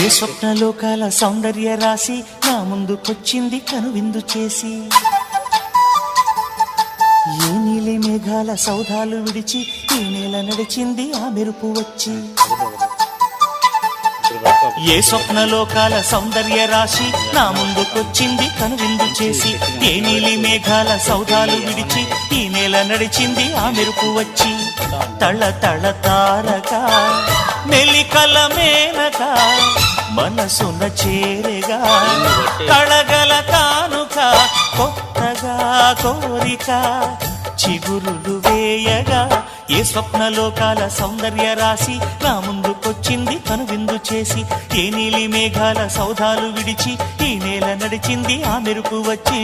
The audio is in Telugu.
ఏ స్వప్నలోకాల సౌందర్య రాశి నా ముందుకొచ్చింది కనువిందు చేసి, ఏ నీలి మేఘాల సౌధాలు విడిచి ఈ నేల నడిచింది ఆ మెరుపు వచ్చి. ఏ స్వప్నలోకాల సౌందర్య రాశి నా ముందుకొచ్చింది కనువిందు చేసి, ఏ నీలి మేఘాల సౌధాలు విడిచి ఈ నేల నడిచింది ఆ మెరుపు వచ్చి. తళ తళ తారక మెలికల మేనక మనసున చేరగా కళగల కానుక కొత్తగా కోరిక చిగురులు వేయగా. ఏ స్వప్నలోకాల సౌందర్య రాశి నా ముందుకొచ్చింది కనువిందు చేసి, ఏ నీలి మేఘాల సౌధాలు విడిచి ఈ నేల నడిచింది ఆ మెరుపు వచ్చి.